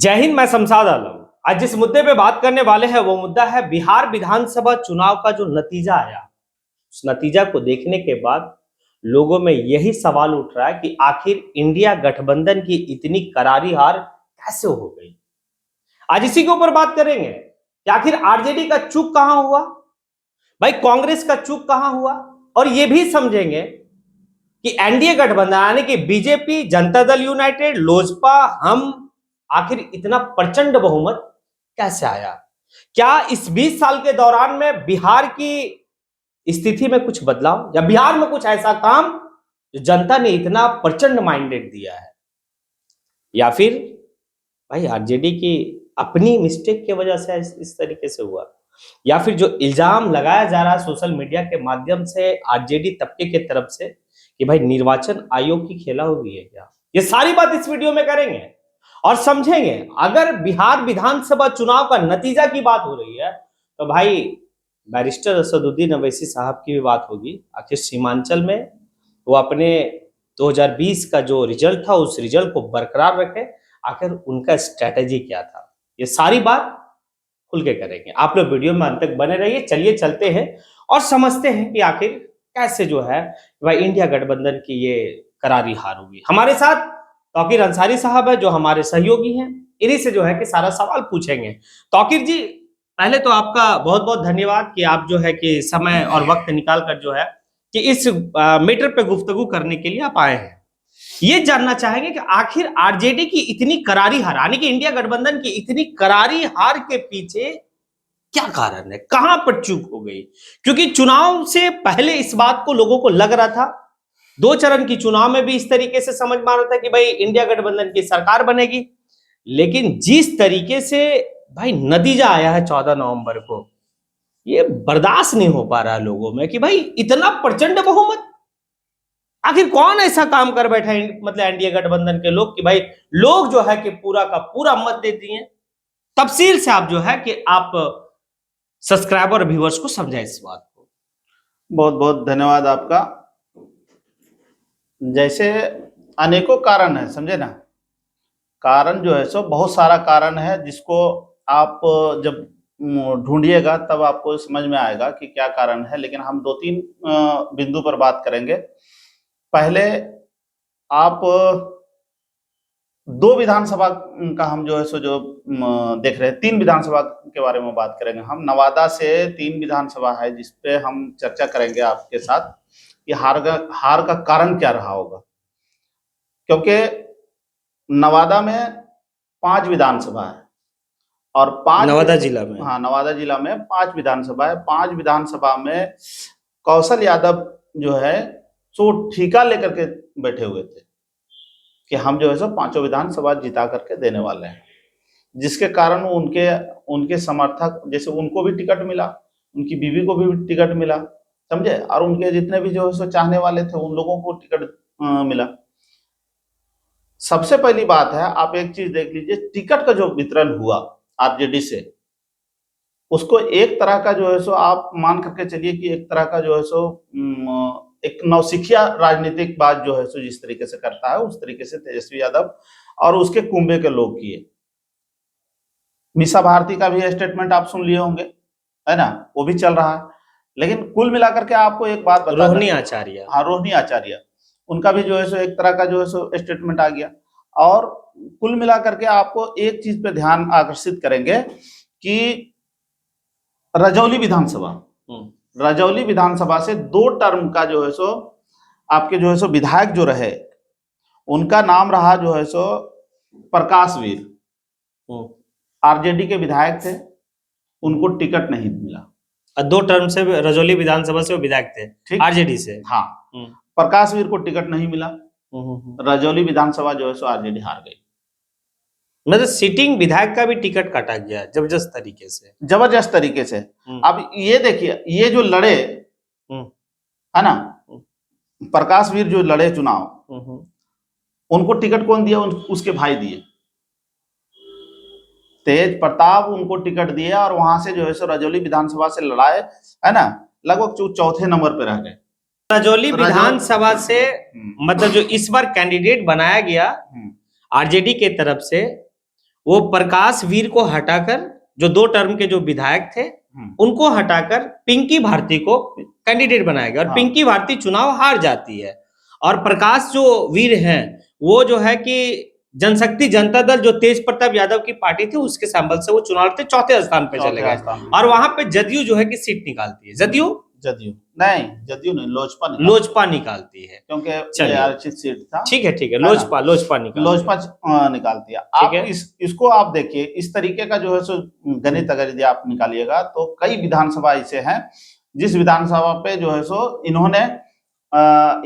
जय हिंद। मैं शमशाद आलम। आज जिस मुद्दे पे बात करने वाले हैं वो मुद्दा है बिहार विधानसभा चुनाव का जो नतीजा आया। उस नतीजा को देखने के बाद लोगों में यही सवाल उठ रहा है कि आखिर इंडिया गठबंधन की इतनी करारी हार कैसे हो गई। आज इसी के ऊपर बात करेंगे कि आखिर आरजेडी का चूक कहां हुआ, भाई कांग्रेस का चूक कहां हुआ, और ये भी समझेंगे कि एनडीए गठबंधन यानी कि बीजेपी, जनता दल यूनाइटेड, लोजपा, हम आखिर इतना प्रचंड बहुमत कैसे आया। क्या इस 20 साल के दौरान में बिहार की स्थिति में कुछ बदलाव या बिहार में कुछ ऐसा काम जो जनता ने इतना प्रचंड माइंडेड दिया है, या फिर भाई आरजेडी की अपनी मिस्टेक की वजह से इस तरीके से हुआ, या फिर जो इल्जाम लगाया जा रहा है सोशल मीडिया के माध्यम से आरजेडी तबके के तरफ से कि भाई निर्वाचन आयोग की खेला हुई है क्या। ये सारी बात इस वीडियो में करेंगे और समझेंगे। अगर बिहार विधानसभा चुनाव का नतीजा की बात हो रही है तो भाई बैरिस्टर असदुद्दीन अवैसी साहब की भी बात होगी। आखिर सीमांचल में वो अपने 2020 का जो रिजल्ट था उस रिजल्ट को बरकरार रखे, आखिर उनका स्ट्रेटेजी क्या था, ये सारी बात खुल के करेंगे। आप लोग वीडियो में अंत तक बने रहिए। चलिए चलते हैं और समझते हैं कि आखिर कैसे जो है भाई इंडिया गठबंधन की ये करारी हार हुई। हमारे साथ तौकीर अंसारी साहब है जो हमारे सहयोगी हैं, इन्हीं से जो है कि सारा सवाल पूछेंगे। तौकीर जी, पहले तो आपका बहुत बहुत धन्यवाद कि आप जो है कि समय और वक्त निकाल कर जो है कि इस मैटर पे गुफ्तगू करने के लिए आप आए हैं। ये जानना चाहेंगे कि आखिर आरजेडी की इतनी करारी हार यानी कि इंडिया गठबंधन की इतनी करारी हार के पीछे क्या कारण है, कहां पर चूक हो गई। क्योंकि चुनाव से पहले इस बात को लोगों को लग रहा था, 2 चरण की चुनाव में भी इस तरीके से समझ में आ रहा था कि भाई इंडिया गठबंधन की सरकार बनेगी, लेकिन जिस तरीके से भाई नतीजा आया है 14 नवंबर को, ये बर्दाश्त नहीं हो पा रहा है लोगों में कि भाई इतना प्रचंड बहुमत। आखिर कौन ऐसा काम कर बैठा है मतलब एनडीए गठबंधन के लोग कि भाई लोग जो है कि पूरा का पूरा मत दे दिए। तफसील से आप जो है कि आप सब्सक्राइबर व्यूअर्स को समझाएं इस बात को। बहुत बहुत धन्यवाद आपका। जैसे अनेकों कारण है, समझे ना। कारण जो है सो बहुत सारा कारण है जिसको आप जब ढूंढिएगा तब आपको समझ में आएगा कि क्या कारण है। लेकिन हम 2-3 बिंदु पर बात करेंगे। पहले आप 2 विधानसभा का हम जो है सो जो देख रहे हैं, 3 विधानसभा के बारे में बात करेंगे हम। नवादा से 3 विधानसभा है जिस पे हम चर्चा करेंगे आपके साथ कि हार का कारण क्या रहा होगा। क्योंकि नवादा में 5 विधानसभा है और 5 नवादा जिला में, हाँ, नवादा जिला में 5 विधानसभा है। 5 विधानसभा में कौशल यादव जो है सो ठीका लेकर के बैठे हुए थे कि हम जो है सो 5 विधानसभा जिता करके देने वाले हैं, जिसके कारण उनके समर्थक, जैसे उनको भी टिकट मिला, उनकी बीवी को भी टिकट मिला, समझे, और उनके जितने भी जो है सो चाहने वाले थे उन लोगों को टिकट मिला। सबसे पहली बात है, आप एक चीज देख लीजिए, टिकट का जो वितरण हुआ आरजेडी से, उसको एक तरह का जो है सो आप मान करके चलिए कि एक तरह का जो है सो एक नौसिखिया राजनीतिक बात जो है सो जिस तरीके से करता है उस तरीके से तेजस्वी यादव और उसके कुंबे के लोग किए। मीसा भारती का भी स्टेटमेंट आप सुन लिए होंगे, है ना, वो भी चल रहा है। लेकिन कुल मिलाकर के आपको एक बात बता, रोहिणी आचार्य, हाँ, रोहिणी आचार्य, उनका भी जो है सो एक तरह का जो है सो स्टेटमेंट आ गया। और कुल मिलाकर के आपको एक चीज पे ध्यान आकर्षित करेंगे कि रजौली विधानसभा से 2 टर्म का जो है सो आपके जो है सो विधायक जो रहे, उनका नाम रहा जो है सो प्रकाश वीर। आरजेडी के विधायक थे, उनको टिकट नहीं मिला। 2 टर्म से रजौली विधानसभा से वो विधायक थे, ठीक, आरजेडी से। हाँ, प्रकाश वीर को टिकट नहीं मिला। रजौली विधानसभा जो है सो आरजेडी हार गई। मतलब सिटिंग विधायक का भी टिकट काटा गया जबरदस्त तरीके से। अब ये देखिए, ये जो लड़े है ना, प्रकाश वीर जो लड़े चुनाव, उनको टिकट कौन दिया? उसके भाई दिए, तेज प्रताप उनको टिकट दिए और वहां से जो है सो रजौली विधानसभा से लड़ाए, है ना, लगभग 4थे नंबर पे रह गए। रजौली विधानसभा से मतलब जो इस बार कैंडिडेट बनाया गया आरजेडी के तरफ से, वो प्रकाश वीर को हटाकर, जो 2 टर्म के जो विधायक थे उनको हटाकर पिंकी भारती को कैंडिडेट बनाया गया और हाँ। पिंकी भारती चुनाव हार जाती है। और प्रकाश जो वीर हैं वो जो है कि जनशक्ति जनता दल, जो तेज प्रताप यादव की पार्टी थी, उसके संबल से वो चुनाव लड़ते 4थे स्थान पे चले गए और वहां पे जदयू जो है कि सीट निकालती है। जदयू जदयू नहीं, लोजपा निकालती है, क्योंकि चलिए। आरक्षित सीट था। ठीक है, लोजपा निकालती है। आप इसको आप देखिए, इस तरीके का जो है सो गणित अगर यदि आप निकालिएगा तो कई विधानसभा ऐसे हैं जिस विधानसभा पे जो है सो इन्होंने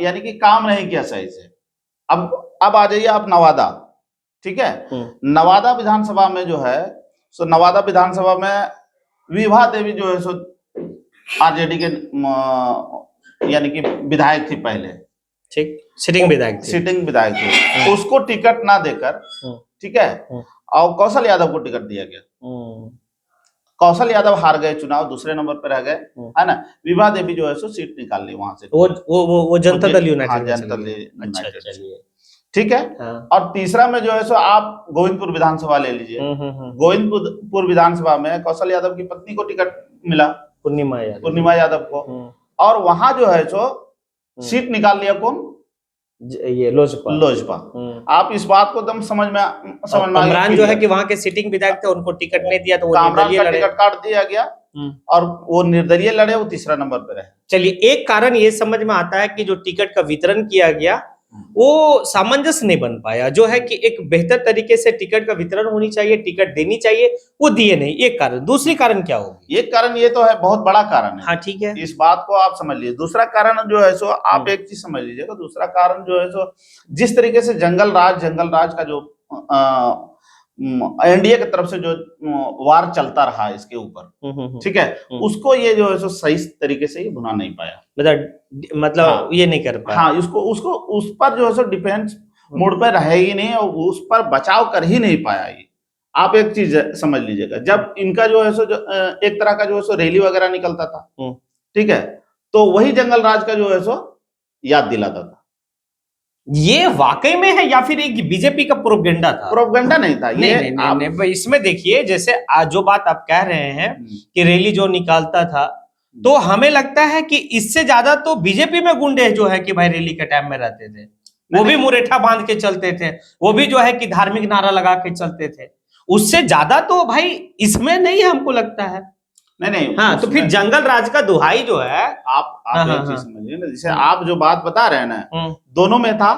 यानी कि काम नहीं किया सही से। अब आ जाइए आप नवादा, ठीक है। नवादा विधानसभा में जो है सो नवादा विधानसभा में विभा देवी जो है सो आरजेडी के यानी कि विधायक थी पहले, ठीक, सिटिंग विधायक थी। उसको टिकट ना देकर, ठीक है, और कौशल यादव को टिकट दिया गया। कौशल यादव हार गए चुनाव, दूसरे नंबर पर रह गए, है ना। विभा देवी जो है सो सीट निकाल ली वहां से, वो जनता दल यूनाइटेड, जनता दल यूनाइटेड, ठीक है। और तीसरा में जो है सो आप गोविंदपुर विधानसभा ले लीजिए। गोविंदपुर विधानसभा में कौशल यादव की पत्नी को टिकट मिला, पूर्णिमा यादव को, और वहां जो है सो सीट निकाल लिया कौन, ये लोजपा। आप इस बात को एकदम समझ में कामरान जो है कि वहां के सिटिंग विधायक थे, उनको टिकट नहीं दिया तो वो कामरान का टिकट काट दिया गया और वो निर्दलीय लड़े, वो तीसरा नंबर पे रहे। चलिए, एक कारण ये समझ में आता है कि जो टिकट का वितरण किया गया वो सामंजस्य नहीं बन पाया, जो है कि एक बेहतर तरीके से टिकट का वितरण होनी चाहिए, टिकट देनी चाहिए, वो दिए नहीं, एक कारण। दूसरी कारण क्या होगी? एक कारण ये तो है, बहुत बड़ा कारण है। हाँ, ठीक है, इस बात को आप समझ लीजिए। दूसरा कारण जो है सो आप एक चीज समझ लीजिएगा, दूसरा कारण जो है सो जिस तरीके से जंगल राज का जो एनडीए की तरफ से जो वार चलता रहा इसके ऊपर, ठीक है, उसको ये जो है सो सही तरीके से ये भुना नहीं पाया, मतलब हाँ, ये नहीं कर पाया। हाँ, उसको उस पर जो है सो डिफेंस मोड पर रहे ही नहीं और उस पर बचाव कर ही नहीं पाया। ये आप एक चीज समझ लीजिएगा, जब इनका जो है सो एक तरह का जो है सो रैली वगैरह निकलता था, ठीक है, तो वही जंगल राज का जो है सो याद दिलाता था। ये वाकई में है या फिर एक बीजेपी का प्रोपेगेंडा था? प्रोपेगेंडा नहीं था ये। नहीं, इसमें देखिए, जैसे आज जो बात आप कह रहे हैं कि रैली जो निकालता था, तो हमें लगता है कि इससे ज्यादा तो बीजेपी में गुंडे जो है कि भाई रैली के टाइम में रहते थे, वो भी मुरेठा बांध के चलते थे, वो भी जो है कि धार्मिक नारा लगा के चलते थे। उससे ज्यादा तो भाई इसमें नहीं हमको लगता है। नहीं, हाँ, तो फिर जंगल राज का दुहाई जो है, आप एक चीज समझिए ना, जैसे आप जो बात बता रहे हैं ना, दोनों में था,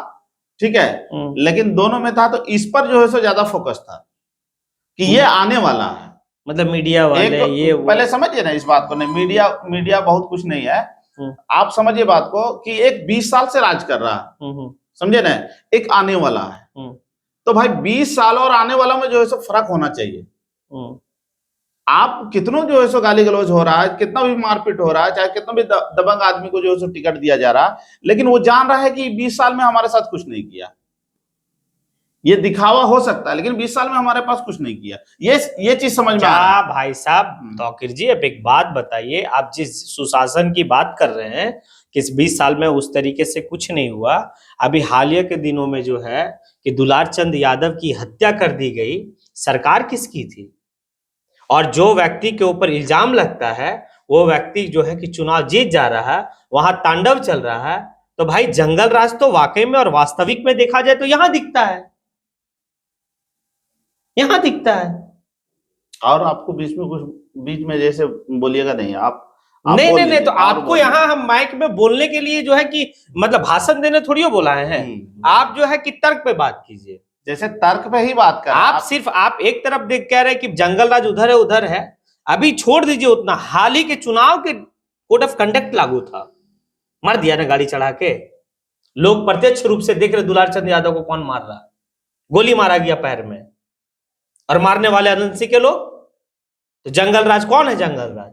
ठीक है, लेकिन दोनों में था तो इस पर जो है सो ज्यादा फोकस था कि ये आने वाला है। मतलब मीडिया वाले ये पहले समझिए ना इस बात को, नहीं मीडिया बहुत कुछ नहीं है। आप समझिए बात को कि एक 20 साल से राज कर रहा है, समझे ना, एक आने वाला है, तो भाई 20 साल और आने वाला में जो है सो फर्क होना चाहिए। आप कितनों जो है सो गाली गलौज हो रहा है, कितना भी मारपीट हो रहा है, चाहे कितना भी दबंग आदमी को जो है सो टिकट दिया जा रहा है, लेकिन वो जान रहा है कि 20 साल में हमारे साथ कुछ नहीं किया। ये दिखावा हो सकता है, लेकिन 20 साल में हमारे पास कुछ नहीं किया। ये चीज समझ में आ रहा है। भाई साहब तौकीर जी, अब एक बात बताइए, आप जिस सुशासन की बात कर रहे हैं कि इस 20 साल में उस तरीके से कुछ नहीं हुआ, अभी हालिया के दिनों में जो है कि दुलार चंद यादव की हत्या कर दी गई, सरकार किसकी थी? और जो व्यक्ति के ऊपर इल्जाम लगता है वो व्यक्ति जो है कि चुनाव जीत जा रहा है, वहां तांडव चल रहा है, तो भाई जंगल राज तो वाकई में और वास्तविक में देखा जाए तो यहां दिखता है, यहां दिखता है। और आपको बीच में जैसे बोलिएगा नहीं, आप नहीं, तो आपको यहाँ हम माइक में बोलने के लिए जो है कि मतलब भाषण देने थोड़ी बोलाए हैं। आप जो है कि तर्क पे बात कीजिए, जैसे तर्क पे ही बात कर। आप एक तरफ देख कह रहे हैं कि जंगल राज उधर है, अभी छोड़ दीजिए उतना, हाल ही के चुनाव के कोड ऑफ कंडक्ट लागू था, मार दिया ना गाड़ी चढ़ा के, लोग प्रत्यक्ष रूप से देख रहे दुलार चंद यादव को कौन मार रहा, गोली मारा गया पैर में, और मारने वाले अनंत सिंह के लोग। तो जंगल राज कौन है? जंगल राज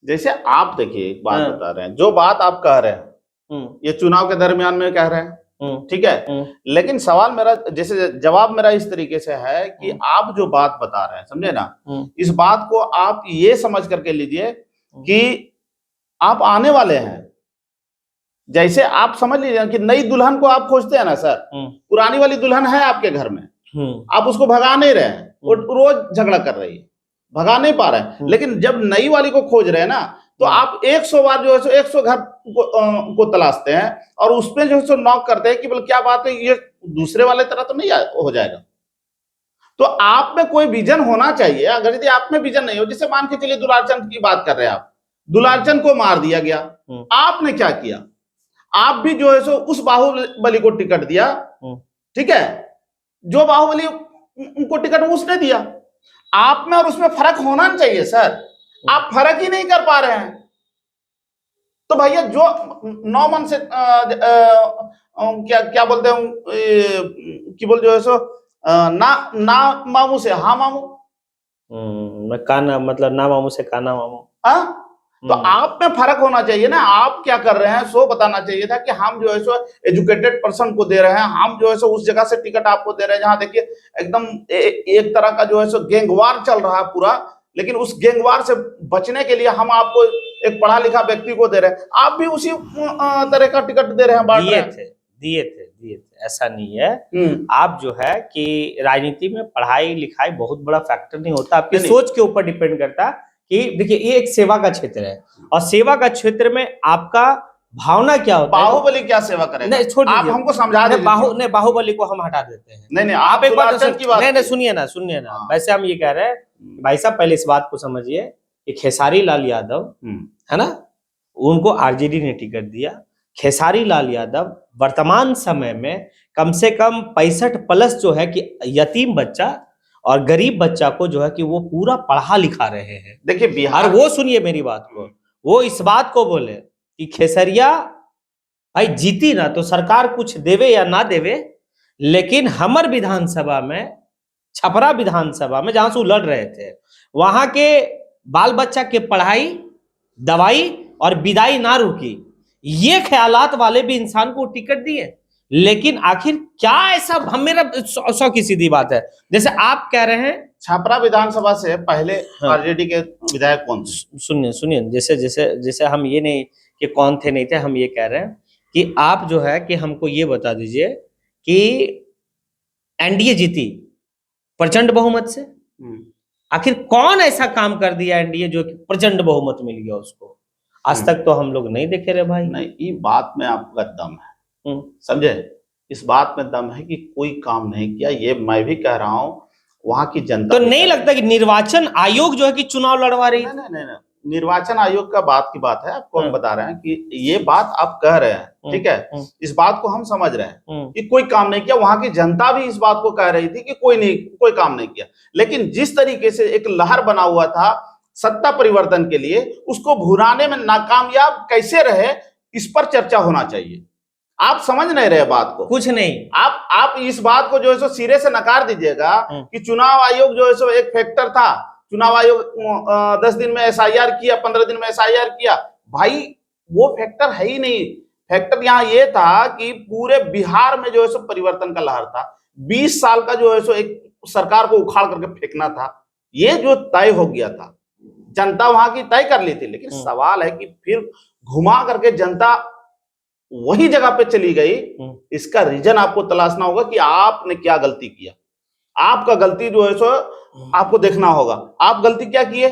जैसे आप देखिए एक बात बता रहे हैं, जो बात आप कह रहे हैं ये चुनाव के दरमियान में कह रहे हैं, ठीक है, लेकिन सवाल मेरा, जैसे जवाब मेरा इस तरीके से है कि आप जो बात बता रहे हैं, समझे ना, इस बात को आप ये समझ करके लीजिए कि आप आने वाले हैं। जैसे आप समझ लीजिए कि नई दुल्हन को आप खोजते हैं ना सर, पुरानी वाली दुल्हन है आपके घर में, आप उसको भगा नहीं रहे हैं, वो रोज झगड़ा कर रही है, भगा नहीं पा रहे हैं। लेकिन जब नई वाली को खोज रहे हैं ना, तो आप 100 बार जो है सो 100 घर को तलाशते हैं और उसपे जो है सो नॉक करते हैं कि बोले क्या बात है, ये दूसरे वाले तरह तो नहीं हो जाएगा। तो आप में कोई विजन होना चाहिए। अगर यदि आप में विजन नहीं हो, जैसे मान के चलिए दुलारचंद की बात कर रहे हैं आप, दुलारचंद को मार दिया गया, आपने क्या किया? आप भी जो है सो उस बाहुबली को टिकट दिया, ठीक है, जो बाहुबली उनको टिकट उसने दिया। आप में और उसमें फर्क होना चाहिए सर, आप फर्क ही नहीं कर पा रहे हैं। तो भैया जो 9 मन से क्या बोलते हैं कि बोल जो है सो ना मामू से हाँ मामू, काना मतलब ना मामू से काना मामू। हाँ, तो आप में फर्क होना चाहिए ना। आप क्या कर रहे हैं सो बताना चाहिए था कि हम जो है सो एजुकेटेड पर्सन को दे रहे हैं, हम जो है सो उस जगह से टिकट आपको दे रहे हैं जहां देखिए एकदम एक तरह का जो है सो गैंगवार चल रहा है पूरा। लेकिन उस गैंगवार से बचने के लिए हम आपको एक पढ़ा लिखा व्यक्ति को दे रहे हैं, आप भी उसी तरह का टिकट दे रहे हैं, बांट रहे हैं। दिए थे ऐसा नहीं है। आप जो है कि राजनीति में पढ़ाई लिखाई बहुत बड़ा फैक्टर नहीं होता, आपकी सोच के ऊपर डिपेंड करता है कि देखिए ये एक सेवा का क्षेत्र है और सेवा का क्षेत्र में आपका भावना क्या होता है। बाहुबली क्या सेवा करेगा? नहीं छोड़ आप हमको समझा दीजिए। बाहुबली को हम हटा देते हैं। नहीं आप एक बात नहीं सुनिए ना। वैसे हम ये कह रहे हैं भाई साहब, पहले इस बात को समझिए कि खेसारी लाल यादव है ना, उनको आरजेडी ने टिकट दिया। खेसारी लाल यादव वर्तमान समय में कम से कम 65+ जो है कि यतीम बच्चा और गरीब बच्चा को जो है कि वो पूरा पढ़ा लिखा रहे हैं। देखिए बिहार, वो सुनिए मेरी बात को, वो इस बात को बोले कि खेसरिया भाई जीती ना तो सरकार कुछ देवे या ना देवे, लेकिन हमर विधानसभा में, छपरा विधानसभा में जहां से लड़ रहे थे, वहां के बाल बच्चा के पढ़ाई, दवाई और विदाई ना रुकी। ये ख्यालात वाले भी इंसान को टिकट दिए। लेकिन आखिर क्या ऐसा, हम मेरा 100 की सीधी बात है, जैसे आप कह रहे हैं छपरा विधानसभा से पहले आरजेडी के विधायक कौन थे? सुनिए जैसे हम ये नहीं कि कौन थे नहीं थे, हम ये कह रहे हैं कि आप जो है कि हमको ये बता दीजिए कि एनडीए जीती प्रचंड बहुमत से, आखिर कौन ऐसा काम कर दिया एनडीए जो कि प्रचंड बहुमत मिल गया उसको? आज तक तो हम लोग नहीं देखे रे भाई। नहीं, ये बात में आपका दम है, समझे, इस बात में दम है कि कोई काम नहीं किया। ये मैं भी कह रहा हूं, वहां की जनता तो नहीं लगता कि निर्वाचन आयोग जो है कि चुनाव लड़वा रही? नहीं, निर्वाचन आयोग का बात की बात है, आपको हम बता रहे हैं कि ये बात आप कह रहे हैं, ठीक है, इस बात को हम समझ रहे हैं कि कोई काम नहीं किया। वहां की जनता भी इस बात को कह रही थी कि कोई काम नहीं किया। लेकिन जिस तरीके से एक लहर बना हुआ था सत्ता परिवर्तन के लिए, उसको भुनाने में नाकामयाब कैसे रहे, इस पर चर्चा होना चाहिए। आप समझ नहीं रहे बात को, कुछ नहीं। आप इस बात को जो है सो सिरे से नकार दीजिएगा कि चुनाव आयोग जो है सो एक फैक्टर था। चुनाव आयोग 10 दिन में एसआईआर किया, 15 दिन में एसआईआर किया, भाई वो फैक्टर है ही नहीं। फैक्टर यहाँ ये था कि पूरे बिहार में जो है सो परिवर्तन का लहर था। 20 साल का जो है सो एक सरकार को उखाड़ करके फेंकना था, ये जो तय हो गया था, जनता वहां की तय कर ली थी। लेकिन सवाल है कि फिर घुमा करके जनता वही जगह पे चली गई। इसका रीजन आपको तलाशना होगा कि आपने क्या गलती किया। आपका गलती जो है सो आपको देखना होगा। आप गलती क्या किए?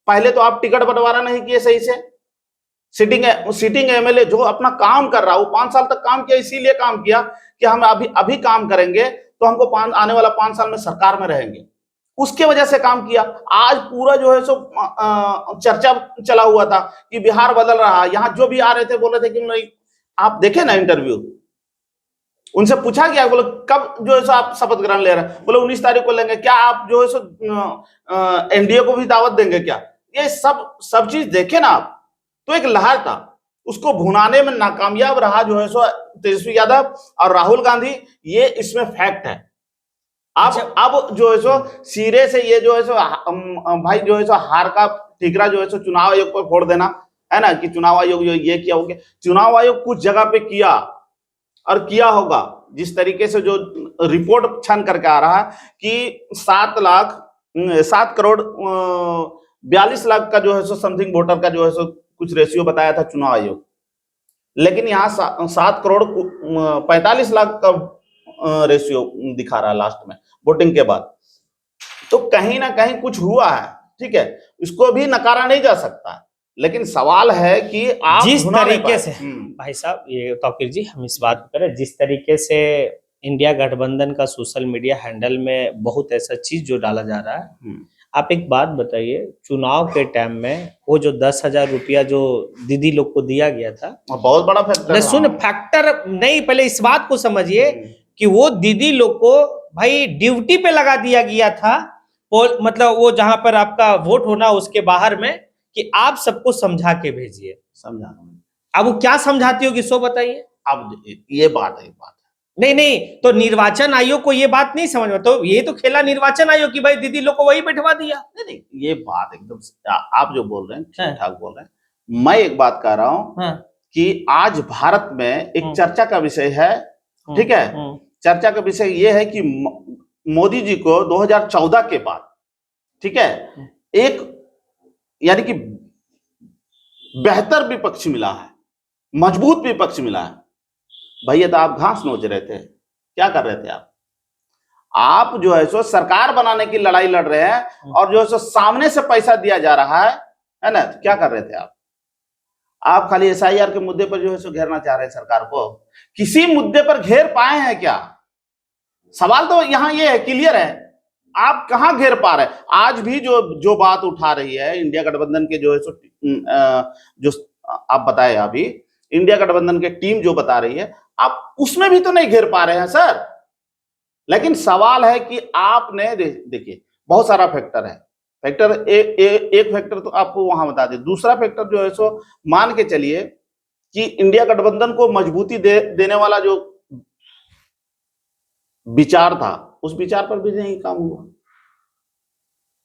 पहले तो आप टिकट बंटवारा नहीं किए सही से। सिटिंग एमएलए जो अपना काम कर रहा, वो 5 साल तक काम किया, इसीलिए काम किया कि हम अभी काम करेंगे तो हमको आने वाला 5 साल में सरकार में रहेंगे, उसके वजह से काम किया। आज पूरा जो है सो चर्चा चला हुआ था कि बिहार बदल रहा है। यहाँ जो भी आ रहे थे बोल रहे थे कि नहीं, आप देखे ना इंटरव्यू, उनसे पूछा गया, बोले कब जो है सो आप शपथ ग्रहण ले रहे हैं? बोले 19 तारीख को लेंगे। क्या आप जो है सो एनडीए को भी दावत देंगे क्या? ये सब चीज देखे ना आप, तो एक लहर था, उसको भुनाने में नाकामयाब रहा जो है सो तेजस्वी यादव और राहुल गांधी। ये इसमें फैक्ट है। अब जो है सो सिरे से ये जो है सो भाई जो है सो हार का ठीकरा जो है सो चुनाव आयोग पर फोड़ देना है ना, कि चुनाव आयोग जो ये किया हो गया। चुनाव आयोग कुछ जगह पे किया और किया होगा। जिस तरीके से जो रिपोर्ट छान करके आ रहा है कि 7 करोड़ 42 लाख का जो है सो समथिंग वोटर का जो है सो कुछ रेशियो बताया था चुनाव आयोग, लेकिन यहाँ 7 करोड़ 45 लाख का रेशियो दिखा रहा है लास्ट में। वोटिंग के बाद। तो कहीं ना कहीं कुछ हुआ है, ठीक है, इसको भी नकारा नहीं जा सकता। लेकिन सवाल है कि आप जिस भुना नहीं तरीके पाए। से भाई साहब, ये तौकीर जी हम इस बात को करें, जिस तरीके से इंडिया गठबंधन का सोशल मीडिया हैंडल में बहुत ऐसा चीज जो डाला जा रहा है, आप एक बात बताइए, चुनाव के टाइम में वो जो 10,000 रुपया जो दीदी लोग को दिया गया था, बहुत बड़ा फैक्टर। सुन फैक्टर नहीं, पहले इस बात को समझिए कि वो दीदी लोग को भाई ड्यूटी पे लगा दिया गया था, मतलब वो जहां पर आपका वोट होना उसके बाहर में, कि आप सबको समझा के भेजिए। समझा। अब वो क्या समझाती होगी सो बताइए। अब ये बात है, नहीं नहीं, तो निर्वाचन आयोग को ये बात नहीं समझ में, तो ये तो खेला निर्वाचन आयोग की, भाई दीदी लोग को वही बैठवा दिया। नहीं, ये बात एकदम आप जो बोल रहे हैं ठीक ठाक बोल रहे हैं। मैं एक बात कह रहा हूं कि आज भारत में एक चर्चा का विषय है, ठीक है, चर्चा का विषय ये है कि मोदी जी को 2014 के बाद, ठीक है, एक यानी कि बेहतर विपक्ष मिला है, मजबूत विपक्ष मिला है। भैया तो आप घास नोच रहे थे, क्या कर रहे थे आप जो है सो सरकार बनाने की लड़ाई लड़ रहे हैं, और जो है सो सामने से पैसा दिया जा रहा है ना, तो क्या कर रहे थे आप खाली SIR के मुद्दे पर जो है सो घेरना चाह रहे हैं सरकार को। किसी मुद्दे पर घेर पाए हैं क्या? सवाल तो यहां ये है, क्लियर है, आप कहां घेर पा रहे हैं? आज भी जो बात उठा रही है इंडिया गठबंधन के जो है सो जो आप बताए, अभी इंडिया गठबंधन की टीम जो बता रही है, आप उसमें भी तो नहीं घेर पा रहे हैं सर। लेकिन सवाल है कि आपने देखिए बहुत सारा फैक्टर है, फैक्टर एक फैक्टर तो आपको वहां बता दें, दूसरा फैक्टर जो है सो मान के चलिए कि इंडिया गठबंधन को मजबूती देने वाला जो विचार था, उस विचार पर भी नहीं काम हुआ।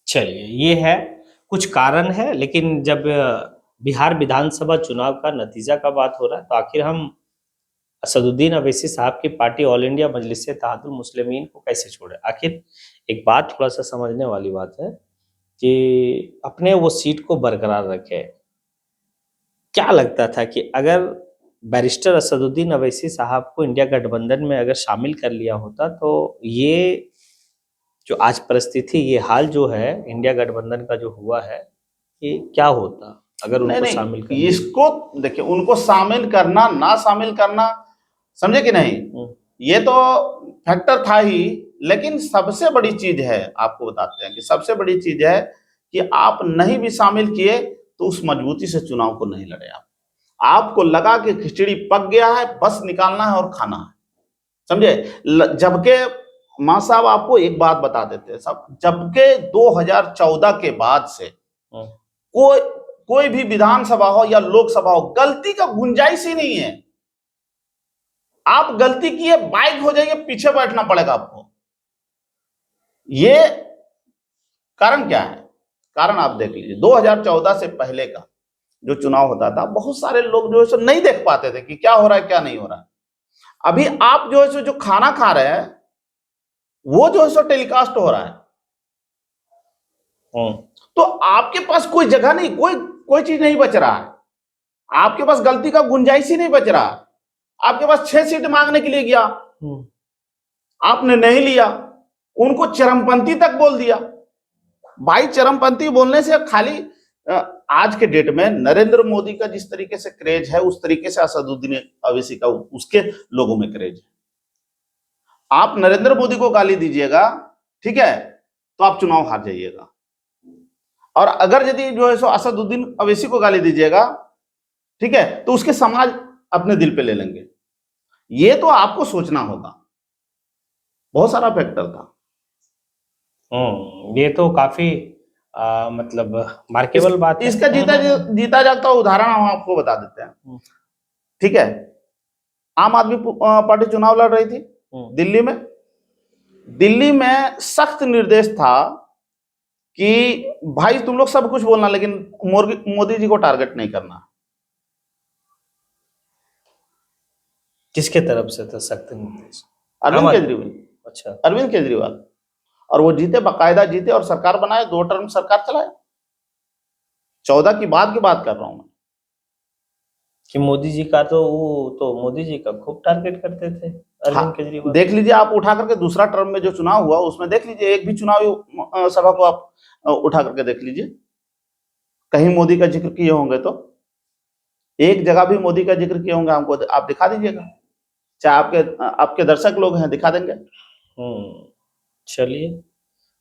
चलिए, ये है कुछ कारण है, लेकिन जब बिहार विधानसभा चुनाव का नतीजा का बात हो रहा है, तो आखिर हम असदुद्दीन अवैसी साहब की पार्टी ऑल इंडिया मजलिस इत्तेहादुल मुस्लिमीन को कैसे छोड़े? आखिर एक बात थोड़ा सा समझने वाली बात है कि अपने वो सीट को बरकरार रखे। क्या लगता था कि अगर बैरिस्टर असदुद्दीन अवैसी साहब को इंडिया गठबंधन में अगर शामिल कर लिया होता, तो ये जो आज परिस्थिति, ये हाल जो है इंडिया गठबंधन का जो हुआ है, ये क्या होता अगर उनको शामिल कर? इसको देखिए, उनको शामिल करना ना शामिल करना, समझे कि नहीं, ये तो फैक्टर था ही। लेकिन सबसे बड़ी चीज है, आपको बताते हैं कि सबसे बड़ी चीज है कि आप नहीं भी शामिल किए तो उस मजबूती से चुनाव को नहीं लड़े। आपको लगा कि खिचड़ी पक गया है, बस निकालना है और खाना है, समझे। जबकि मां साहब आपको एक बात बता देते हैं सब, जबकि 2014 के बाद से कोई भी विधानसभा हो या लोकसभा हो, गलती का गुंजाइश ही नहीं है। आप गलती किए बाइक हो जाइए, पीछे बैठना पड़ेगा आपको। ये कारण क्या है? कारण आप देख लीजिए, 2014 से पहले का जो चुनाव होता था, बहुत सारे लोग जो है सो नहीं देख पाते थे कि क्या हो रहा है क्या नहीं हो रहा है। अभी आप जो है सो जो खाना खा रहे हैं वो जो है सो टेलीकास्ट हो रहा है, तो आपके पास कोई जगह नहीं, कोई चीज नहीं बच रहा है। आपके पास गलती का गुंजाइश ही नहीं बच रहा। आपके पास 6 सीट मांगने के लिए गया, आपने नहीं लिया, उनको चरमपंथी तक बोल दिया। भाई चरमपंथी बोलने से खाली आज के डेट में नरेंद्र मोदी का जिस तरीके से क्रेज है, उस तरीके से असदुद्दीन अवैसी का उसके लोगों में क्रेज है। आप नरेंद्र मोदी को गाली दीजिएगा, ठीक है, तो आप चुनाव हार जाइएगा। और अगर यदि जो है सो असदुद्दीन अवैसी को गाली दीजिएगा, ठीक है, तो उसके समाज अपने दिल पे ले लेंगे। ये तो आपको सोचना होगा। बहुत सारा फैक्टर था। ये तो काफी मतलब मार्केबल बात है। इसका जीता जागता उदाहरण हम आपको बता देते हैं, ठीक है। आम आदमी पार्टी चुनाव लड़ रही थी दिल्ली में। दिल्ली में सख्त निर्देश था कि भाई तुम लोग सब कुछ बोलना, लेकिन मोदी जी को टारगेट नहीं करना। किसके तरफ से था सख्त निर्देश? अरविंद केजरीवाल। अच्छा, अरविंद केजरीवाल। और वो जीते, बाकायदा जीते और सरकार बनाए, 2 टर्म सरकार चलाए। 14 की बात कर रहा हूं मैं। कि मोदी जी का तो वो तो मोदी जी का खूब टारगेट करते थे अरविंद हाँ, केजरीवाल। देख लीजिए आप उठा करके दूसरा टर्म में जो चुनाव हुआ उसमें देख लीजिए, एक भी चुनावी सभा को आप उठा करके देख लीजिए, कहीं मोदी का जिक्र किए होंगे तो एक जगह भी मोदी का जिक्र किए होंगे, हमको आप दिखा दीजिएगा, चाहे आपके आपके दर्शक लोग हैं दिखा देंगे। चलिए,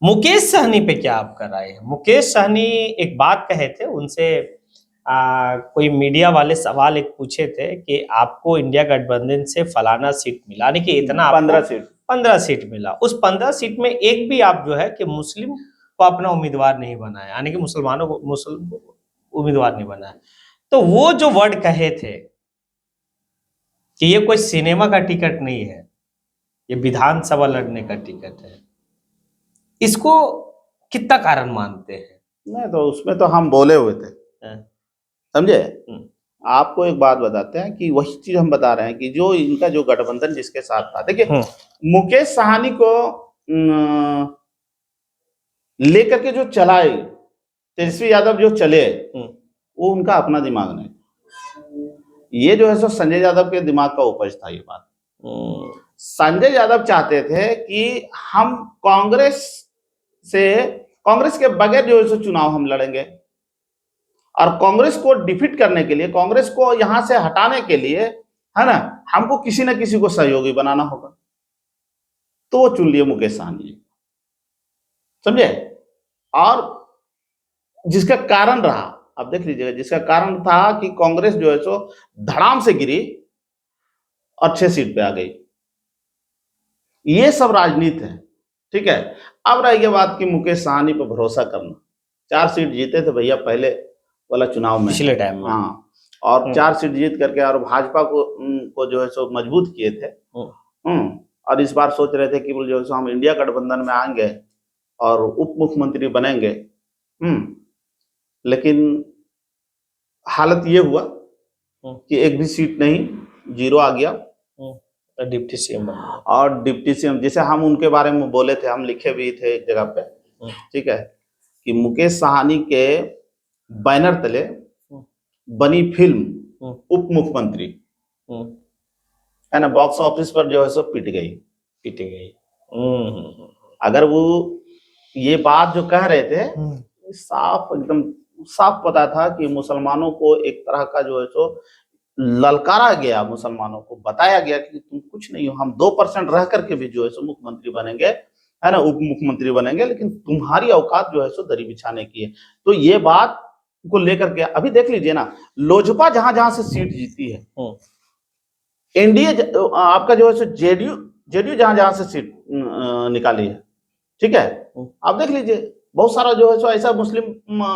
मुकेश सहनी पे क्या आपका राय है? मुकेश सहनी एक बात कहे थे, उनसे कोई मीडिया वाले सवाल एक पूछे थे कि आपको इंडिया गठबंधन से फलाना सीट मिला, यानी कि इतना आपको 15 सीट 15 सीट मिला, उस 15 सीट में एक भी आप जो है कि मुस्लिम को अपना उम्मीदवार नहीं बनाया, यानी कि मुसलमानों को मुस्लिम उम्मीदवार नहीं बनाया, तो वो जो वर्ड कहे थे कि ये कोई सिनेमा का टिकट नहीं है, ये विधानसभा लड़ने का टिकट है, इसको कितना कारण मानते हैं? नहीं, तो उसमें तो हम बोले हुए थे, समझे। हम्म। आपको एक बात बताते हैं कि वही चीज हम बता रहे हैं कि जो इनका जो गठबंधन जिसके साथ था, देखिए मुकेश सहनी को लेकर के जो चलाए तेजस्वी यादव जो चले, वो उनका अपना दिमाग नहीं, ये जो है सो संजय यादव के दिमाग का उपज था। ये बात संजय यादव चाहते थे कि हम कांग्रेस के बगैर जो है सो चुनाव हम लड़ेंगे, और कांग्रेस को डिफीट करने के लिए, कांग्रेस को यहां से हटाने के लिए, है ना, हमको किसी न किसी को सहयोगी बनाना होगा, तो वो चुन लिए मुकेश सहनी, समझे। और जिसका कारण रहा, आप देख लीजिएगा, जिसका कारण था कि कांग्रेस जो है सो धड़ाम से गिरी और 6 सीट पे आ गई। ये सब राजनीति है, ठीक है। अब रह गया बात कि मुकेश सहनी पर भरोसा करना, 4 सीट जीते थे भैया पहले वाला चुनाव में, पिछले टाइम में, हाँ, और 4 सीट जीत करके और भाजपा को जो है सो मजबूत किए थे। और इस बार सोच रहे थे कि जो है सो हम इंडिया गठबंधन में आएंगे और उप मुख्यमंत्री बनेंगे, लेकिन हालत ये हुआ कि एक भी सीट नहीं, 0 आ गया। डिप्टी सीएम और डिप्टी सीएम, जैसे हम उनके बारे में बोले थे, हम लिखे भी थे एक जगह पे, ठीक है, कि मुकेश सहनी के बैनर तले बनी फिल्म उप मुख्यमंत्री, है ना, बॉक्स ऑफिस पर जो है सो पिट गई। अगर वो ये बात जो कह रहे थे, साफ एकदम साफ पता था कि मुसलमानों को एक तरह का जो है सो ललकारा गया, मुसलमानों को बताया गया कि तुम कुछ नहीं हो, हम 2% रह करके भी जो है सो मुख्यमंत्री बनेंगे, है ना, उप मुख्यमंत्री बनेंगे, लेकिन तुम्हारी औकात जो है सो दरी बिछाने की है। तो ये बात को लेकर के अभी देख लीजिए ना, लोजपा जहां जहां से सीट जीती है, एनडीए आपका जो है सो जेडीयू जहां जहां से सीट निकाली है, ठीक है, आप देख लीजिए, बहुत सारा जो है सो ऐसा मुस्लिम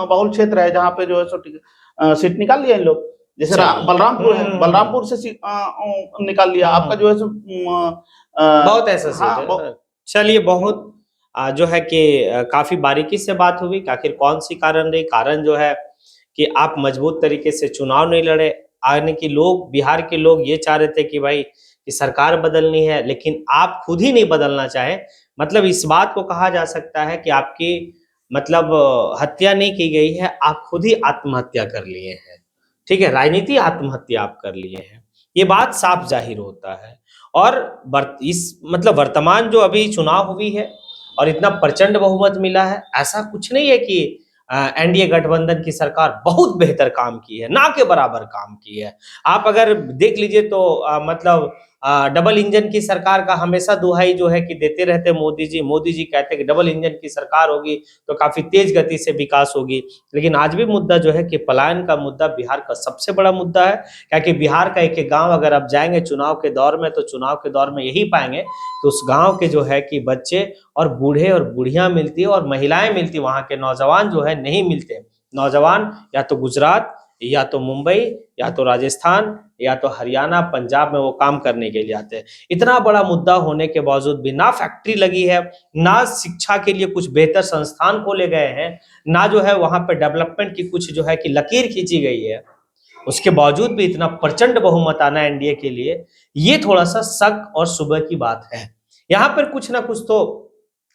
बहुल क्षेत्र है जहां पे जो है सो सीट निकाल लिया इन लोग, जैसे बलरामपुर है, बलरामपुर से सीट निकाल लिया, आपका जो है सो बहुत ऐसा सीट है। चलिए, बहुत जो है कि काफी बारीकी से बात हुई कि आखिर कौन सी कारण रही। कारण जो है कि आप मजबूत तरीके से चुनाव नहीं लड़े, आने की लोग, बिहार के लोग ये चाह रहे थे कि भाई कि सरकार बदलनी है, लेकिन आप खुद ही नहीं बदलना चाहे। मतलब इस बात को कहा जा सकता है कि आपकी मतलब हत्या नहीं की गई है, आप खुद ही आत्महत्या कर लिए हैं, ठीक है, राजनीति आत्महत्या आप कर लिए हैं, ये बात साफ जाहिर होता है। और इस मतलब वर्तमान जो अभी चुनाव हुई है और इतना प्रचंड बहुमत मिला है, ऐसा कुछ नहीं है कि एनडीए गठबंधन की सरकार बहुत बेहतर काम की है, ना के बराबर काम की है। आप अगर देख लीजिए तो मतलब डबल इंजन की सरकार का हमेशा दुहाई जो है कि देते रहते मोदी जी कहते हैं कि डबल इंजन की सरकार होगी तो काफी तेज गति से विकास होगी, लेकिन आज भी मुद्दा जो है कि पलायन का मुद्दा बिहार का सबसे बड़ा मुद्दा है। क्योंकि बिहार का एक एक गांव अगर आप जाएंगे चुनाव के दौर में, तो चुनाव के दौर में यही पाएंगे कि उस गांव के जो है कि बच्चे और बूढ़े और बुढ़ियां मिलती है और महिलाएं मिलती, वहां के नौजवान जो है नहीं मिलते। नौजवान या तो गुजरात, या तो मुंबई, या तो राजस्थान, या तो हरियाणा, पंजाब में वो काम करने के लिए आते हैं। इतना बड़ा मुद्दा होने के बावजूद भी ना फैक्ट्री लगी है, ना शिक्षा के लिए कुछ बेहतर संस्थान खोले गए हैं, ना जो है वहां पे डेवलपमेंट की कुछ जो है कि लकीर खींची गई है, उसके बावजूद भी इतना प्रचंड बहुमत आना एनडीए के लिए, ये थोड़ा सा शक और सुबह की बात है। यहाँ पर कुछ ना कुछ तो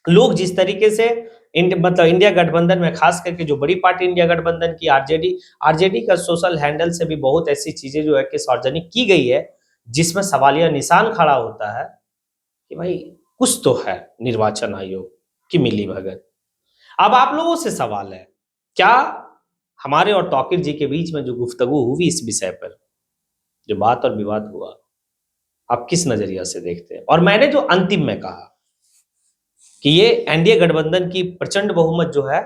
लोग जिस तरीके से मतलब इंडिया गठबंधन में खास करके जो बड़ी पार्टी इंडिया गठबंधन की आरजेडी का सोशल हैंडल से भी बहुत ऐसी चीजें जो है कि सार्वजनिक की गई है जिसमें सवालिया निशान खड़ा होता है कि भाई कुछ तो है निर्वाचन आयोग की मिलीभगत। अब आप लोगों से सवाल है, क्या हमारे और तौकीर जी के बीच में जो गुफ्तगू हुई इस विषय पर, जो बात और विवाद हुआ, आप किस नजरिया से देखते हैं? और मैंने जो अंतिम में कहा कि ये एनडीए गठबंधन की प्रचंड बहुमत जो है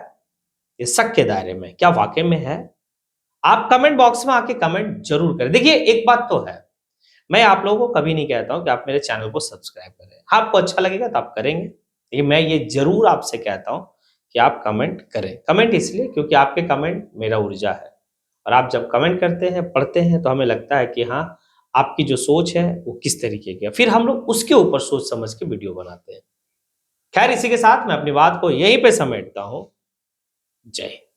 ये शक के दायरे में, क्या वाकई में है? आप कमेंट बॉक्स में आके कमेंट जरूर करें। देखिए एक बात तो है, मैं आप लोगों को कभी नहीं कहता हूं कि आप मेरे चैनल को सब्सक्राइब करें, आपको अच्छा लगेगा तो आप करेंगे, लेकिन मैं ये जरूर आपसे कहता हूं कि आप कमेंट करें। कमेंट इसलिए क्योंकि आपके कमेंट मेरा ऊर्जा है, और आप जब कमेंट करते हैं, पढ़ते हैं, तो हमें लगता है कि हाँ आपकी जो सोच है वो किस तरीके की है, फिर हम लोग उसके ऊपर सोच समझ के वीडियो बनाते हैं। खैर इसी के साथ मैं अपनी बात को यहीं पे समेटता हूं। जय हिंद।